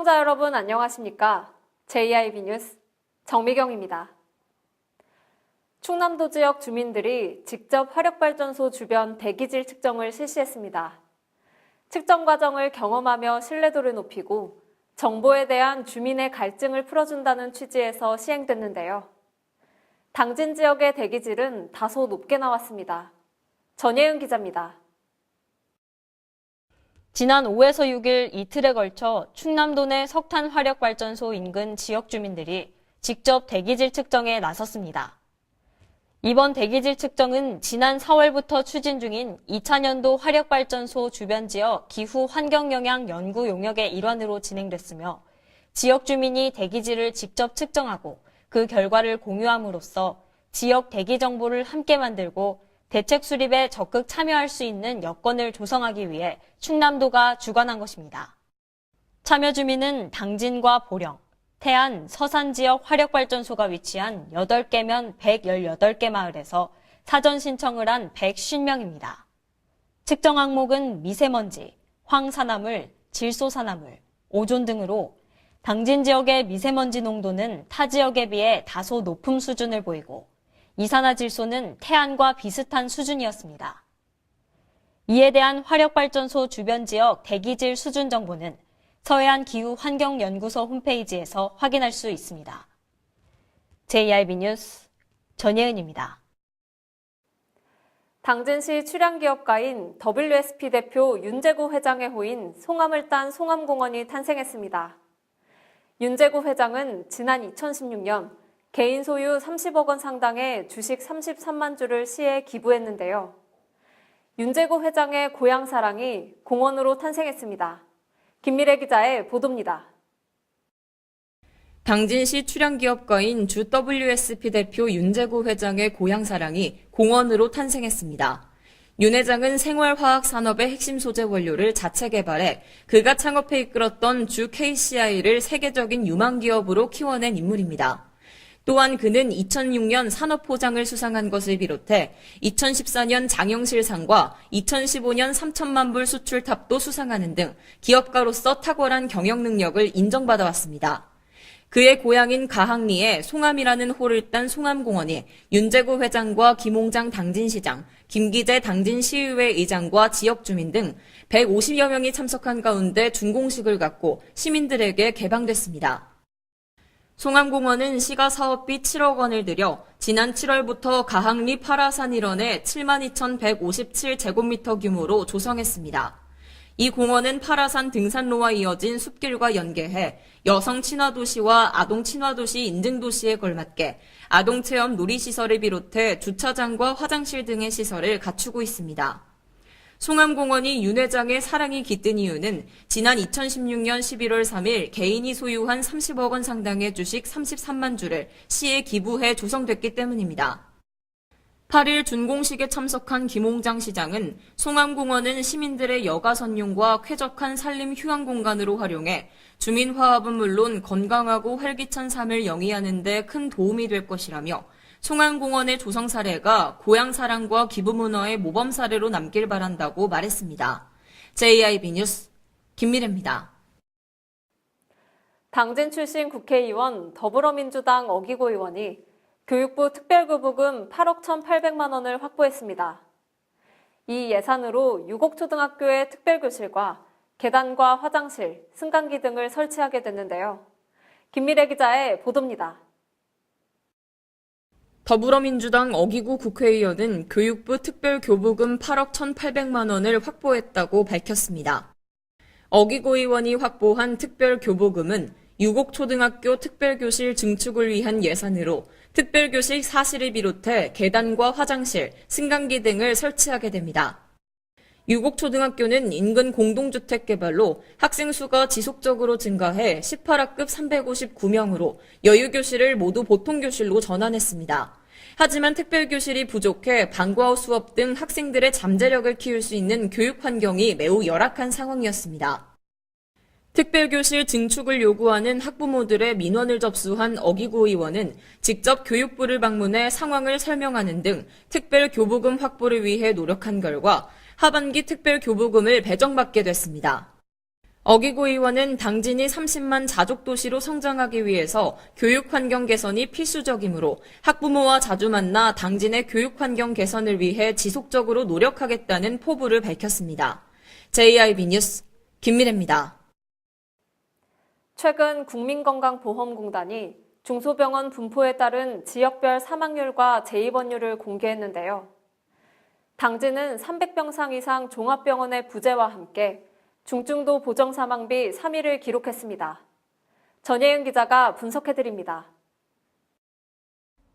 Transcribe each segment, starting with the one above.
시청자 여러분 안녕하십니까? JIB 뉴스 정미경입니다. 충남도 지역 주민들이 직접 화력발전소 주변 대기질 측정을 실시했습니다. 측정 과정을 경험하며 신뢰도를 높이고 정보에 대한 주민의 갈증을 풀어준다는 취지에서 시행됐는데요. 당진 지역의 대기질은 다소 높게 나왔습니다. 전예은 기자입니다. 지난 5에서 6일 이틀에 걸쳐 충남도 내 석탄 화력발전소 인근 지역 주민들이 직접 대기질 측정에 나섰습니다. 이번 대기질 측정은 지난 4월부터 추진 중인 2000년도 화력발전소 주변 지역 기후 환경 영향 연구 용역의 일환으로 진행됐으며 지역 주민이 대기질을 직접 측정하고 그 결과를 공유함으로써 지역 대기 정보를 함께 만들고 대책 수립에 적극 참여할 수 있는 여건을 조성하기 위해 충남도가 주관한 것입니다. 참여 주민은 당진과 보령, 태안, 서산 지역 화력발전소가 위치한 8개면 118개 마을에서 사전 신청을 한 150명입니다. 측정 항목은 미세먼지, 황산화물, 질소산화물, 오존 등으로 당진 지역의 미세먼지 농도는 타 지역에 비해 다소 높은 수준을 보이고 이산화질소는 태안과 비슷한 수준이었습니다. 이에 대한 화력발전소 주변 지역 대기질 수준 정보는 서해안 기후환경연구소 홈페이지에서 확인할 수 있습니다. JIB 뉴스 전예은입니다. 당진시 출향기업가인 WSP 대표 윤재구 회장의 호인 송암을 딴 송암공원이 탄생했습니다. 윤재구 회장은 지난 2016년 개인 소유 30억 원 상당의 주식 33만 주를 시에 기부했는데요. 윤재구 회장의 고향 사랑이 공원으로 탄생했습니다. 김미래 기자의 보도입니다. 당진시 출향기업가인 주 WSP 대표 윤재구 회장의 고향 사랑이 공원으로 탄생했습니다. 윤 회장은 생활화학 산업의 핵심 소재 원료를 자체 개발해 그가 창업해 이끌었던 주 KCI를 세계적인 유망 기업으로 키워낸 인물입니다. 또한 그는 2006년 산업포장을 수상한 것을 비롯해 2014년 장영실상과 2015년 3천만 불 수출탑도 수상하는 등 기업가로서 탁월한 경영 능력을 인정받아왔습니다. 그의 고향인 가항리에 송암이라는 호를 딴 송암공원이 윤재구 회장과 김홍장 당진시장, 김기재 당진시의회 의장과 지역 주민 등 150여 명이 참석한 가운데 준공식을 갖고 시민들에게 개방됐습니다. 송암공원은 시가 사업비 7억 원을 들여 지난 7월부터 가항리 파라산 일원에 72,157제곱미터 규모로 조성했습니다. 이 공원은 파라산 등산로와 이어진 숲길과 연계해 여성 친화도시와 아동 친화도시 인증도시에 걸맞게 아동체험 놀이시설을 비롯해 주차장과 화장실 등의 시설을 갖추고 있습니다. 송암공원이 윤 회장의 사랑이 깃든 이유는 지난 2016년 11월 3일 개인이 소유한 30억 원 상당의 주식 33만 주를 시에 기부해 조성됐기 때문입니다. 8일 준공식에 참석한 김홍장 시장은 송암공원은 시민들의 여가 선용과 쾌적한 산림 휴양 공간으로 활용해 주민 화합은 물론 건강하고 활기찬 삶을 영위하는 데 큰 도움이 될 것이라며 송암공원의 조성 사례가 고향 사랑과 기부 문화의 모범 사례로 남길 바란다고 말했습니다. JIB 뉴스 김미래입니다. 당진 출신 국회의원 더불어민주당 어기고 의원이 교육부 특별교부금 8억 1,800만 원을 확보했습니다. 이 예산으로 유곡초등학교의 특별교실과 계단과 화장실, 승강기 등을 설치하게 됐는데요. 김미래 기자의 보도입니다. 더불어민주당 어기구 국회의원은 교육부 특별교부금 8억 1,800만 원을 확보했다고 밝혔습니다. 어기구 의원이 확보한 특별교부금은 유곡초등학교 특별교실 증축을 위한 예산으로 특별교실 사실을 비롯해 계단과 화장실, 승강기 등을 설치하게 됩니다. 유곡초등학교는 인근 공동주택 개발로 학생 수가 지속적으로 증가해 18학급 359명으로 여유교실을 모두 보통교실로 전환했습니다. 하지만 특별교실이 부족해 방과후 수업 등 학생들의 잠재력을 키울 수 있는 교육 환경이 매우 열악한 상황이었습니다. 특별교실 증축을 요구하는 학부모들의 민원을 접수한 어기구 의원은 직접 교육부를 방문해 상황을 설명하는 등 특별교부금 확보를 위해 노력한 결과 하반기 특별교부금을 배정받게 됐습니다. 어기고 의원은 당진이 30만 자족도시로 성장하기 위해서 교육환경 개선이 필수적이므로 학부모와 자주 만나 당진의 교육환경 개선을 위해 지속적으로 노력하겠다는 포부를 밝혔습니다. JIB 뉴스 김미래입니다. 최근 국민건강보험공단이 중소병원 분포에 따른 지역별 사망률과 재입원율을 공개했는데요. 당진은 300병상 이상 종합병원의 부재와 함께 중증도 보정사망비 3위를 기록했습니다. 전예은 기자가 분석해드립니다.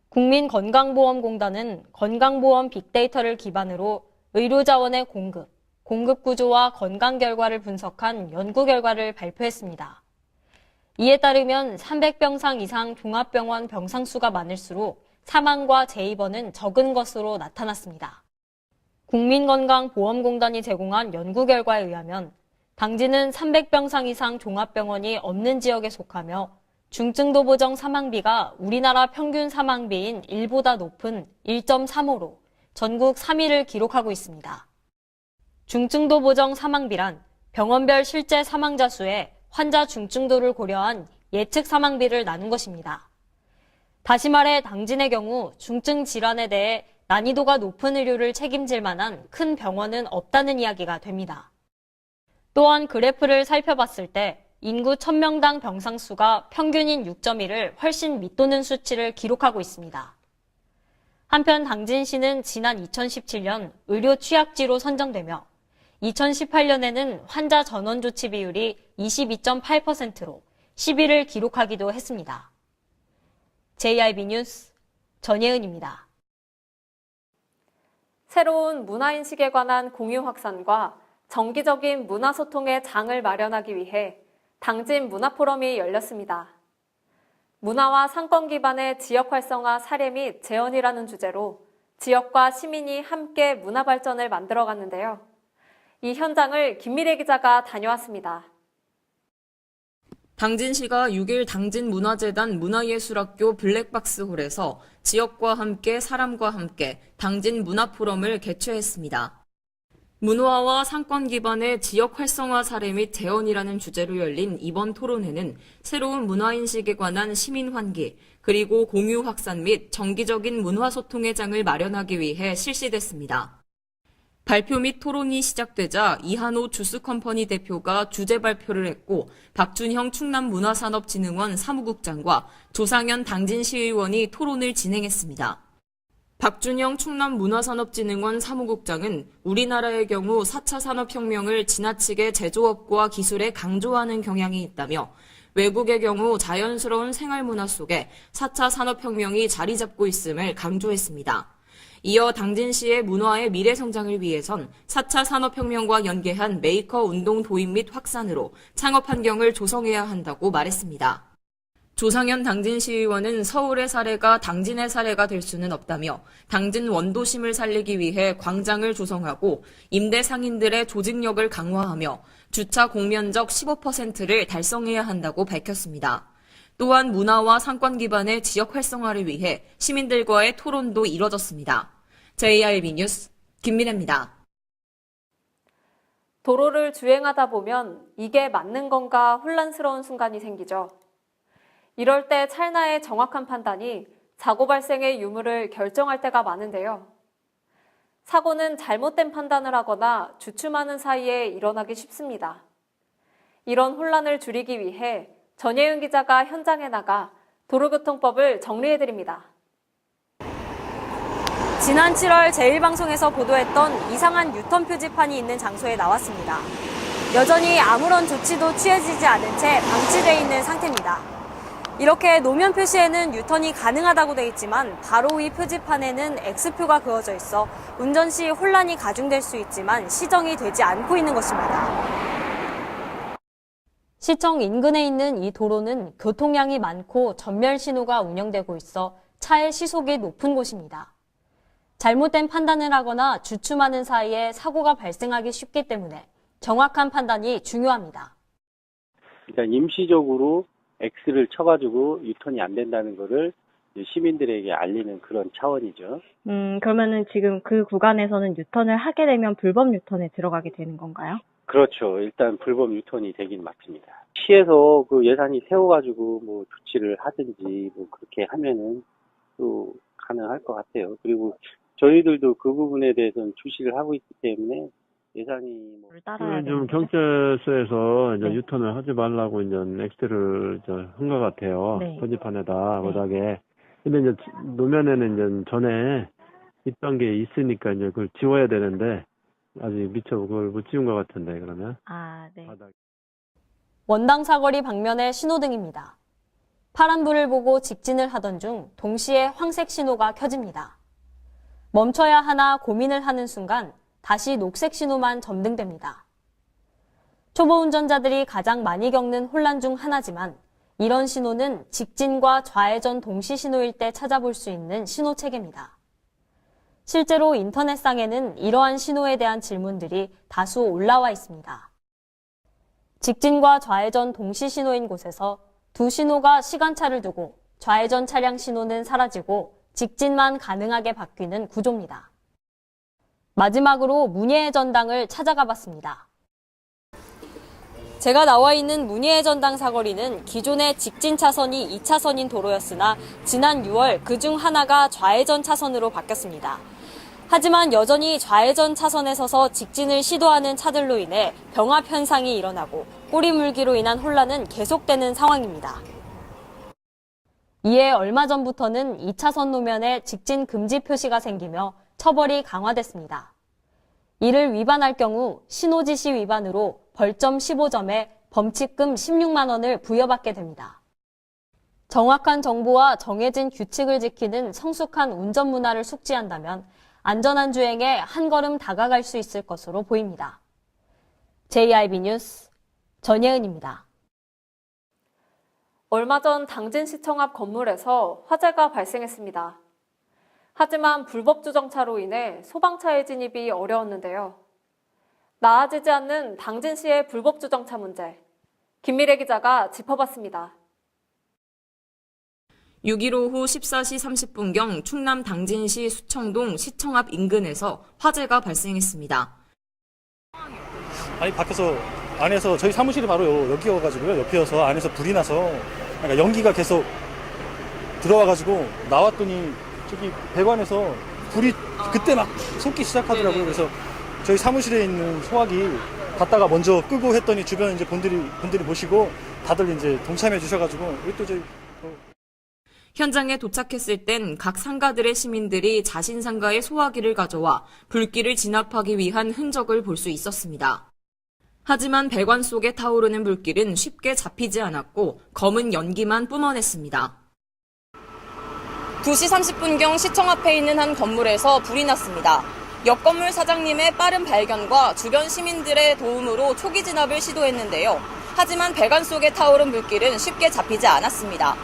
국민건강보험공단은 건강보험 빅데이터를 기반으로 의료자원의 공급 구조와 건강 결과를 분석한 연구 결과를 발표했습니다. 이에 따르면 300병상 이상 종합병원 병상수가 많을수록 사망과 재입원은 적은 것으로 나타났습니다. 국민건강보험공단이 제공한 연구 결과에 의하면 당진은 300병상 이상 종합병원이 없는 지역에 속하며 중증도 보정 사망비가 우리나라 평균 사망비인 1보다 높은 1.35로 전국 3위를 기록하고 있습니다. 중증도 보정 사망비란 병원별 실제 사망자 수에 환자 중증도를 고려한 예측 사망비를 나눈 것입니다. 다시 말해 당진의 경우 중증 질환에 대해 난이도가 높은 의료를 책임질 만한 큰 병원은 없다는 이야기가 됩니다. 또한 그래프를 살펴봤을 때 인구 1000명당 병상 수가 평균인 6.1을 훨씬 밑도는 수치를 기록하고 있습니다. 한편 당진시는 지난 2017년 의료 취약지로 선정되며 2018년에는 환자 전원 조치 비율이 22.8%로 10위를 기록하기도 했습니다. JIB 뉴스 전예은입니다. 새로운 문화인식에 관한 공유 확산과 정기적인 문화소통의 장을 마련하기 위해 당진 문화포럼이 열렸습니다. 문화와 상권 기반의 지역 활성화 사례 및 재현이라는 주제로 지역과 시민이 함께 문화 발전을 만들어갔는데요. 이 현장을 김미래 기자가 다녀왔습니다. 당진시가 6일 당진문화재단 문화예술학교 블랙박스홀에서 지역과 함께 사람과 함께 당진 문화포럼을 개최했습니다. 문화와 상권 기반의 지역 활성화 사례 및 재현이라는 주제로 열린 이번 토론회는 새로운 문화인식에 관한 시민 환기, 그리고 공유 확산 및 정기적인 문화소통의 장을 마련하기 위해 실시됐습니다. 발표 및 토론이 시작되자 이한호 주스컴퍼니 대표가 주제 발표를 했고 박준형 충남문화산업진흥원 사무국장과 조상현 당진시의원이 토론을 진행했습니다. 박준형 충남문화산업진흥원 사무국장은 우리나라의 경우 4차 산업혁명을 지나치게 제조업과 기술에 강조하는 경향이 있다며 외국의 경우 자연스러운 생활문화 속에 4차 산업혁명이 자리 잡고 있음을 강조했습니다. 이어 당진시의 문화의 미래 성장을 위해선 4차 산업혁명과 연계한 메이커 운동 도입 및 확산으로 창업 환경을 조성해야 한다고 말했습니다. 조상현 당진시의원은 서울의 사례가 당진의 사례가 될 수는 없다며 당진 원도심을 살리기 위해 광장을 조성하고 임대 상인들의 조직력을 강화하며 주차 공면적 15%를 달성해야 한다고 밝혔습니다. 또한 문화와 상권 기반의 지역 활성화를 위해 시민들과의 토론도 이뤄졌습니다. JIB 뉴스 김미래입니다. 도로를 주행하다 보면 이게 맞는 건가 혼란스러운 순간이 생기죠. 이럴 때 찰나의 정확한 판단이 사고 발생의 유무를 결정할 때가 많은데요. 사고는 잘못된 판단을 하거나 주춤하는 사이에 일어나기 쉽습니다. 이런 혼란을 줄이기 위해 전예은 기자가 현장에 나가 도로교통법을 정리해드립니다. 지난 7월 제1방송에서 보도했던 이상한 유턴 표지판이 있는 장소에 나왔습니다. 여전히 아무런 조치도 취해지지 않은 채 방치되어 있는 상태입니다. 이렇게 노면 표시에는 유턴이 가능하다고 되어 있지만 바로 위 표지판에는 X표가 그어져 있어 운전 시 혼란이 가중될 수 있지만 시정이 되지 않고 있는 것입니다. 시청 인근에 있는 이 도로는 교통량이 많고 전멸 신호가 운영되고 있어 차의 시속이 높은 곳입니다. 잘못된 판단을 하거나 주춤하는 사이에 사고가 발생하기 쉽기 때문에 정확한 판단이 중요합니다. 그러니까 임시적으로 X를 쳐가지고 유턴이 안 된다는 거를 시민들에게 알리는 그런 차원이죠. 그러면은 지금 그 구간에서는 유턴을 하게 되면 불법 유턴에 들어가게 되는 건가요? 그렇죠. 일단 불법 유턴이 되긴 맞습니다. 시에서 그 예산이 세워가지고 뭐 조치를 하든지 뭐 그렇게 하면은 또 가능할 것 같아요. 그리고 저희들도 그 부분에 대해서는 주시를 하고 있기 때문에 예산이 뭐 좀 경찰서에서 이제 네. 유턴을 하지 말라고 이제 엑스를 한 것 같아요. 네. 표지판에다 워낙에. 근데 이제 노면에는 이제 전에 입단 게 있으니까 이제 그걸 지워야 되는데 아직 미처 그걸 못 지운 것 같은데 그러면. 네. 바닥. 원당 사거리 방면의 신호등입니다. 파란불을 보고 직진을 하던 중 동시에 황색 신호가 켜집니다. 멈춰야 하나 고민을 하는 순간 다시 녹색 신호만 점등됩니다. 초보 운전자들이 가장 많이 겪는 혼란 중 하나지만 이런 신호는 직진과 좌회전 동시 신호일 때 찾아볼 수 있는 신호 체계입니다. 실제로 인터넷상에는 이러한 신호에 대한 질문들이 다수 올라와 있습니다. 직진과 좌회전 동시 신호인 곳에서 두 신호가 시간차를 두고 좌회전 차량 신호는 사라지고 직진만 가능하게 바뀌는 구조입니다. 마지막으로 문예의 전당을 찾아가 봤습니다. 제가 나와 있는 문예의 전당 사거리는 기존의 직진 차선이 2차선인 도로였으나 지난 6월 그중 하나가 좌회전 차선으로 바뀌었습니다. 하지만 여전히 좌회전 차선에 서서 직진을 시도하는 차들로 인해 병합 현상이 일어나고 꼬리 물기로 인한 혼란은 계속되는 상황입니다. 이에 얼마 전부터는 2차선 노면에 직진 금지 표시가 생기며 처벌이 강화됐습니다. 이를 위반할 경우 신호지시 위반으로 벌점 15점에 범칙금 16만 원을 부여받게 됩니다. 정확한 정보와 정해진 규칙을 지키는 성숙한 운전 문화를 숙지한다면 안전한 주행에 한 걸음 다가갈 수 있을 것으로 보입니다. JIB 뉴스 전예은입니다. 얼마 전 당진시청 앞 건물에서 화재가 발생했습니다. 하지만 불법 주정차로 인해 소방차의 진입이 어려웠는데요. 나아지지 않는 당진시의 불법 주정차 문제. 김미래 기자가 짚어봤습니다. 6일 오후 14시 30분경 충남 당진시 수청동 시청 앞 인근에서 화재가 발생했습니다. 아니 밖에서 안에서 저희 사무실이 바로 여기여가지고요. 옆이어서 안에서 불이 나서 그러니까 연기가 계속 들어와가지고 나왔더니 저기 배관에서 불이 그때 막 솟기 시작하더라고요. 그래서 저희 사무실에 있는 소화기 갔다가 먼저 끄고 했더니 주변 이제 분들이 보시고 다들 이제 동참해 주셔가지고 또 저희 현장에 도착했을 땐 각 상가들의 시민들이 자신 상가의 소화기를 가져와 불길을 진압하기 위한 흔적을 볼 수 있었습니다. 하지만 배관 속에 타오르는 불길은 쉽게 잡히지 않았고 검은 연기만 뿜어냈습니다. 2시 30분경 시청 앞에 있는 한 건물에서 불이 났습니다. 옆 건물 사장님의 빠른 발견과 주변 시민들의 도움으로 초기 진압을 시도했는데요. 하지만 배관 속에 타오른 불길은 쉽게 잡히지 않았습니다.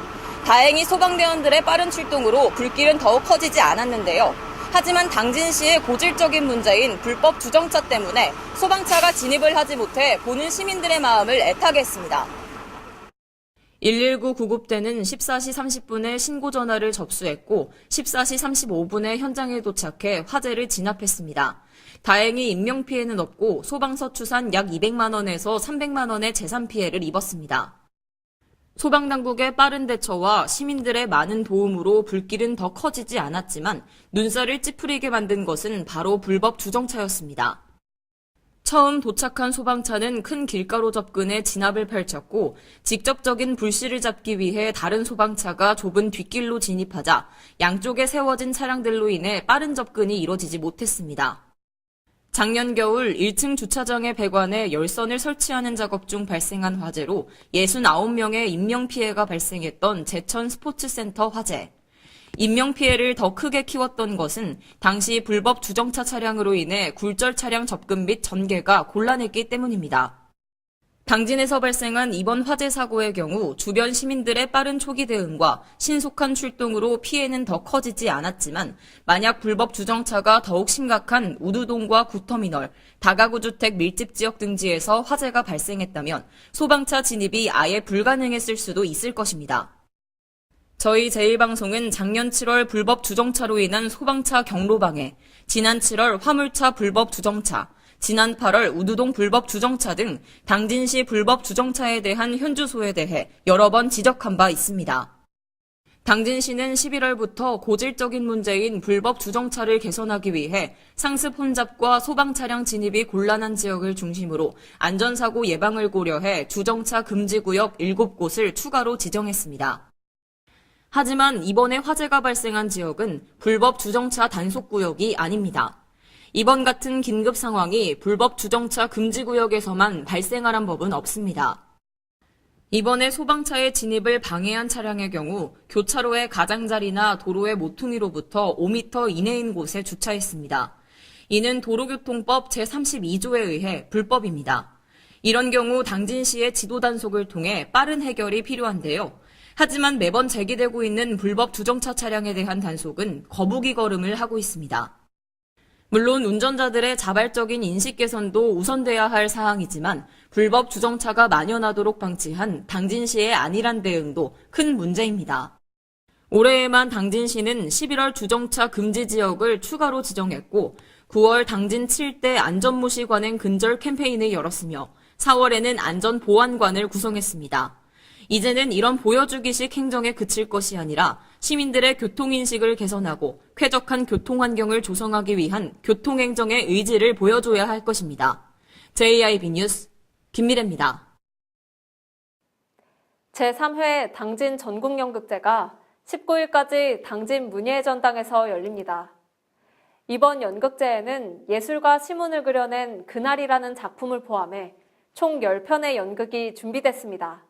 다행히 소방대원들의 빠른 출동으로 불길은 더욱 커지지 않았는데요. 하지만 당진시의 고질적인 문제인 불법 주정차 때문에 소방차가 진입을 하지 못해 보는 시민들의 마음을 애타게 했습니다. 119 구급대는 14시 30분에 신고 전화를 접수했고 14시 35분에 현장에 도착해 화재를 진압했습니다. 다행히 인명피해는 없고 소방서 추산 약 200만 원에서 300만 원의 재산 피해를 입었습니다. 소방당국의 빠른 대처와 시민들의 많은 도움으로 불길은 더 커지지 않았지만 눈살을 찌푸리게 만든 것은 바로 불법 주정차였습니다. 처음 도착한 소방차는 큰 길가로 접근해 진압을 펼쳤고 직접적인 불씨를 잡기 위해 다른 소방차가 좁은 뒷길로 진입하자 양쪽에 세워진 차량들로 인해 빠른 접근이 이뤄지지 못했습니다. 작년 겨울 1층 주차장의 배관에 열선을 설치하는 작업 중 발생한 화재로 69명의 인명피해가 발생했던 제천 스포츠센터 화재. 인명피해를 더 크게 키웠던 것은 당시 불법 주정차 차량으로 인해 굴절 차량 접근 및 전개가 곤란했기 때문입니다. 당진에서 발생한 이번 화재 사고의 경우 주변 시민들의 빠른 초기 대응과 신속한 출동으로 피해는 더 커지지 않았지만 만약 불법 주정차가 더욱 심각한 우두동과 구터미널, 다가구 주택 밀집 지역 등지에서 화재가 발생했다면 소방차 진입이 아예 불가능했을 수도 있을 것입니다. 저희 제1방송은 작년 7월 불법 주정차로 인한 소방차 경로 방해, 지난 7월 화물차 불법 주정차, 지난 8월 우두동 불법 주정차 등 당진시 불법 주정차에 대한 현주소에 대해 여러 번 지적한 바 있습니다. 당진시는 11월부터 고질적인 문제인 불법 주정차를 개선하기 위해 상습 혼잡과 소방 차량 진입이 곤란한 지역을 중심으로 안전사고 예방을 고려해 주정차 금지구역 7곳을 추가로 지정했습니다. 하지만 이번에 화재가 발생한 지역은 불법 주정차 단속구역이 아닙니다. 이번 같은 긴급 상황이 불법 주정차 금지구역에서만 발생하란 법은 없습니다. 이번에 소방차의 진입을 방해한 차량의 경우 교차로의 가장자리나 도로의 모퉁이로부터 5m 이내인 곳에 주차했습니다. 이는 도로교통법 제32조에 의해 불법입니다. 이런 경우 당진시의 지도 단속을 통해 빠른 해결이 필요한데요. 하지만 매번 제기되고 있는 불법 주정차 차량에 대한 단속은 거북이 걸음을 하고 있습니다. 물론 운전자들의 자발적인 인식 개선도 우선돼야 할 사항이지만 불법 주정차가 만연하도록 방치한 당진시의 안일한 대응도 큰 문제입니다. 올해에만 당진시는 11월 주정차 금지 지역을 추가로 지정했고 9월 당진 7대 안전무시 관행 근절 캠페인을 열었으며 4월에는 안전보안관을 구성했습니다. 이제는 이런 보여주기식 행정에 그칠 것이 아니라 시민들의 교통인식을 개선하고 쾌적한 교통환경을 조성하기 위한 교통행정의 의지를 보여줘야 할 것입니다. JIB 뉴스 김미래입니다. 제3회 당진 전국연극제가 19일까지 당진 문예전당에서 열립니다. 이번 연극제에는 예술가 시문을 그려낸 그날이라는 작품을 포함해 총 10편의 연극이 준비됐습니다.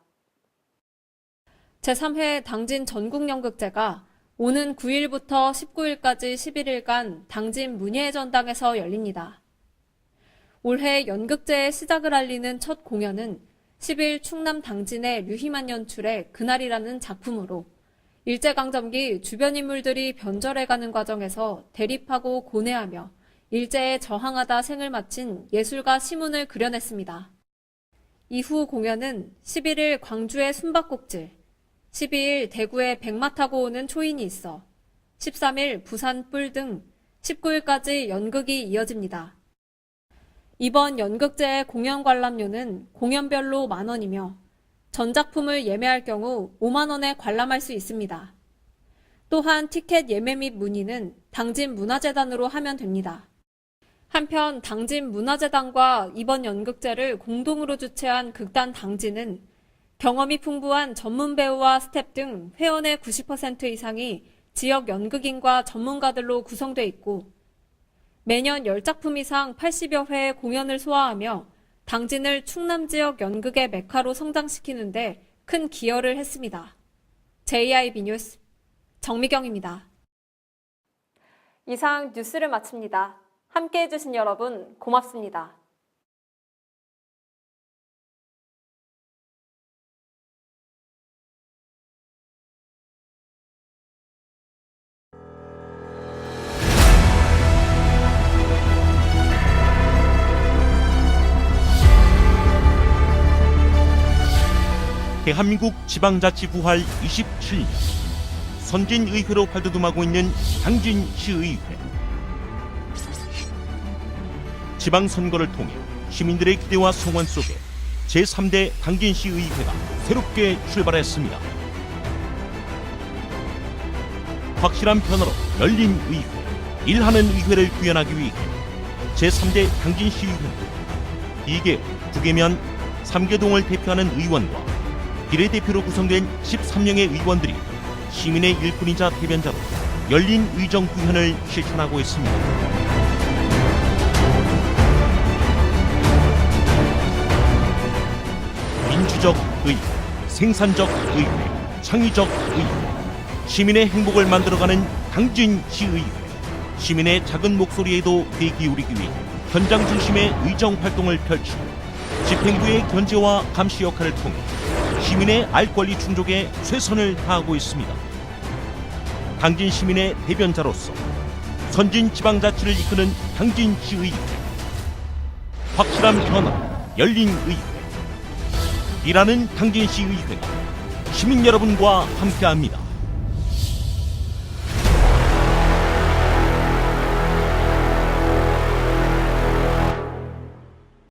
제3회 당진 전국연극제가 오는 9일부터 19일까지 11일간 당진 문예전당에서 열립니다. 올해 연극제의 시작을 알리는 첫 공연은 10일 충남 당진의 류희만 연출의 그날이라는 작품으로 일제강점기 주변 인물들이 변절해가는 과정에서 대립하고 고뇌하며 일제에 저항하다 생을 마친 예술가 시문을 그려냈습니다. 이후 공연은 11일 광주의 숨바꼭질, 12일 대구에 백마 타고 오는 초인이 있어, 13일 부산 뿔 등 19일까지 연극이 이어집니다. 이번 연극제의 공연 관람료는 공연별로 만원이며 전작품을 예매할 경우 5만원에 관람할 수 있습니다. 또한 티켓 예매 및 문의는 당진 문화재단으로 하면 됩니다. 한편 당진 문화재단과 이번 연극제를 공동으로 주최한 극단 당진은 경험이 풍부한 전문 배우와 스텝 등 회원의 90% 이상이 지역 연극인과 전문가들로 구성돼 있고 매년 10작품 이상 80여 회의 공연을 소화하며 당진을 충남 지역 연극의 메카로 성장시키는 데 큰 기여를 했습니다. JIB 뉴스 정미경입니다. 이상 뉴스를 마칩니다. 함께해 주신 여러분 고맙습니다. 대한민국 지방자치 부활 27년 선진의회로 발돋움하고 있는 당진시의회. 지방선거를 통해 시민들의 기대와 소원 속에 제3대 당진시의회가 새롭게 출발했습니다. 확실한 변화로 열린 의회, 일하는 의회를 구현하기 위해 제3대 당진시의회는 2개, 9개면 3개동을 대표하는 의원과 비례대표로 구성된 13명의 의원들이 시민의 일꾼이자 대변자로 열린 의정 구현을 실천하고 있습니다. 민주적 의회, 생산적 의회, 창의적 의회, 시민의 행복을 만들어가는 당진시의회, 시민의 작은 목소리에도 귀 기울이기 위해 현장 중심의 의정 활동을 펼치고 집행부의 견제와 감시 역할을 통해 시민의 알 권리 충족에 최선을 다하고 있습니다. 당진 시민의 대변자로서 선진 지방자치를 이끄는 당진시의회. 확실한 변화, 열린 의회. 일하는 당진시의회가 시민 여러분과 함께합니다.